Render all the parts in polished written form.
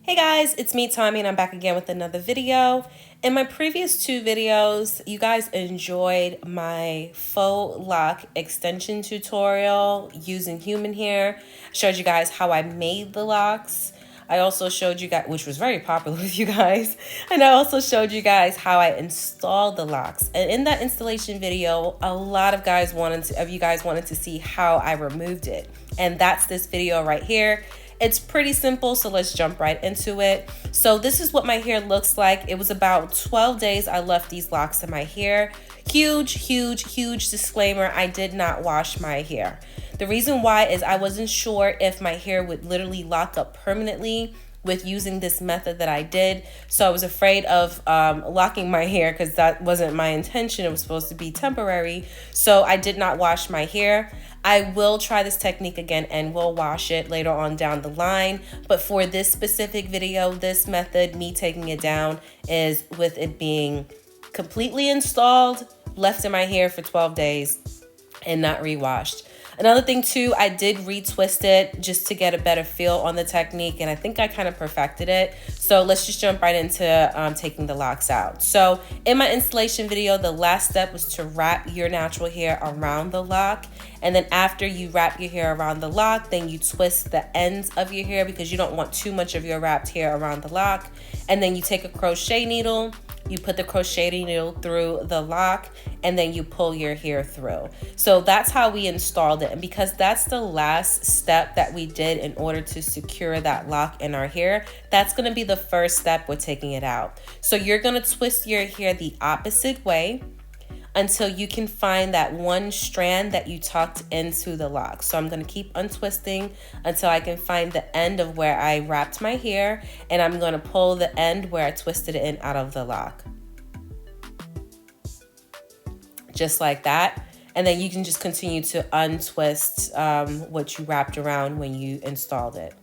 Hey guys, it's me Tommy and I'm back again with another video. In my previous two videos, you guys enjoyed my faux lock extension tutorial using human hair. I showed you guys how I made the locks. I also showed you guys, which was very popular with you guys, and I also showed you guys how I installed the locks. And in that installation video, a lot of you guys wanted to see how I removed it. And that's this video right here. It's pretty simple, so let's jump right into it. So this is what my hair looks like. It was about 12 days I left these locks in my hair. Huge disclaimer, I did not wash my hair. The reason why is I wasn't sure if my hair would literally lock up permanently with using this method that I did. So I was afraid of locking my hair because that wasn't my intention. It was supposed to be temporary. So I did not wash my hair. I will try this technique again and will wash it later on down the line. But for this specific video, this method, me taking it down, is with it being completely installed, left in my hair for 12 days and not rewashed. Another thing too, I did retwist it just to get a better feel on the technique, and I think I kind of perfected it. So let's just jump right into taking the locks out. So in my installation video, the last step was to wrap your natural hair around the lock. And then after you wrap your hair around the lock, then you twist the ends of your hair because you don't want too much of your wrapped hair around the lock. And then you take a crochet needle, you put the crochet needle through the lock, and then you pull your hair through. So that's how we installed it. And because that's the last step that we did in order to secure that lock in our hair, that's gonna be the first step with taking it out. So you're gonna twist your hair the opposite way until you can find that one strand that you tucked into the lock. So I'm gonna keep untwisting until I can find the end of where I wrapped my hair, and I'm gonna pull the end where I twisted it in out of the lock. Just like that. And then you can just continue to untwist what you wrapped around when you installed it.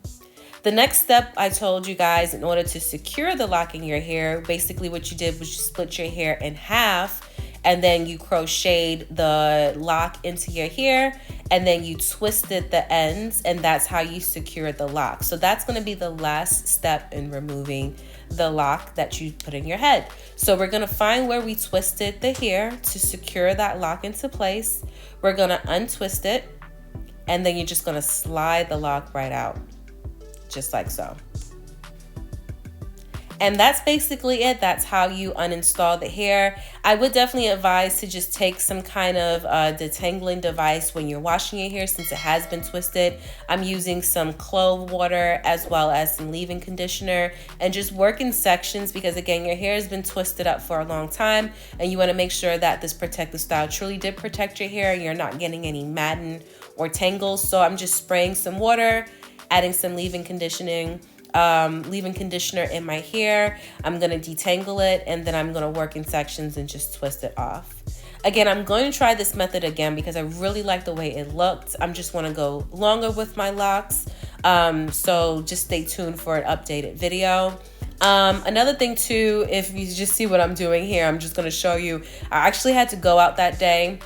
The next step I told you guys, in order to secure the lock in your hair, basically what you did was you split your hair in half, and then you crocheted the lock into your hair, and then you twisted the ends, and that's how you secured the lock. So that's gonna be the last step in removing the lock that you put in your head. So we're gonna find where we twisted the hair to secure that lock into place. We're gonna untwist it, and then you're just gonna slide the lock right out, just like so. And that's basically it. That's how you uninstall the hair. I would definitely advise to just take some kind of detangling device when you're washing your hair, since it has been twisted. I'm using some clove water as well as some leave-in conditioner, and just work in sections because, again, your hair has been twisted up for a long time, and you want to make sure that this protective style truly did protect your hair and you're not getting any matting or tangles. So I'm just spraying some water, adding some leave-in conditioner in my hair. I'm gonna detangle it, and then I'm gonna work in sections and just twist it off. Again, I'm going to try this method again because I really like the way it looked. I'm just want to go longer with my locks. So just stay tuned for an updated video. Another thing too, if you just see what I'm doing here, I'm just gonna show you. I actually had to go out that day,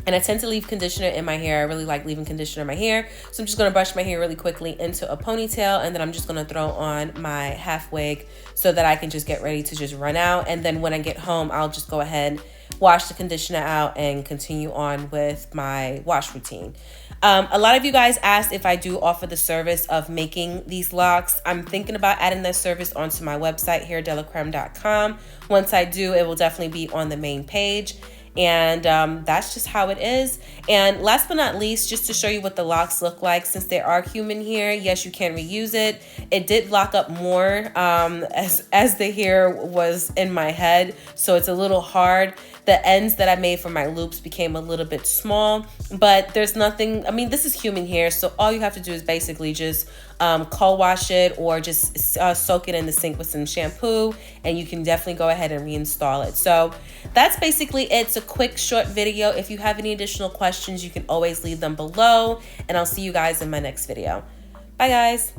and I tend to leave conditioner in my hair. I really like leaving conditioner in my hair. So I'm just gonna brush my hair really quickly into a ponytail, and then I'm just gonna throw on my half wig so that I can just get ready to just run out. And then when I get home, I'll just go ahead, wash the conditioner out, and continue on with my wash routine. A lot of you guys asked if I do offer the service of making these locks. I'm thinking about adding that service onto my website, HairDeLaCreme.com. Once I do, it will definitely be on the main page. And that's just how it is. And last but not least, just to show you what the locks look like, since they are human hair, yes, you can reuse it. It did lock up more as the hair was in my head, so it's a little hard. The ends that I made for my loops became a little bit small, but there's nothing, I mean, this is human hair, so all you have to do is basically just co-wash it, or just soak it in the sink with some shampoo, and you can definitely go ahead and reinstall it. So that's basically it. It's a quick, short video. If you have any additional questions, you can always leave them below, and I'll see you guys in my next video. Bye, guys.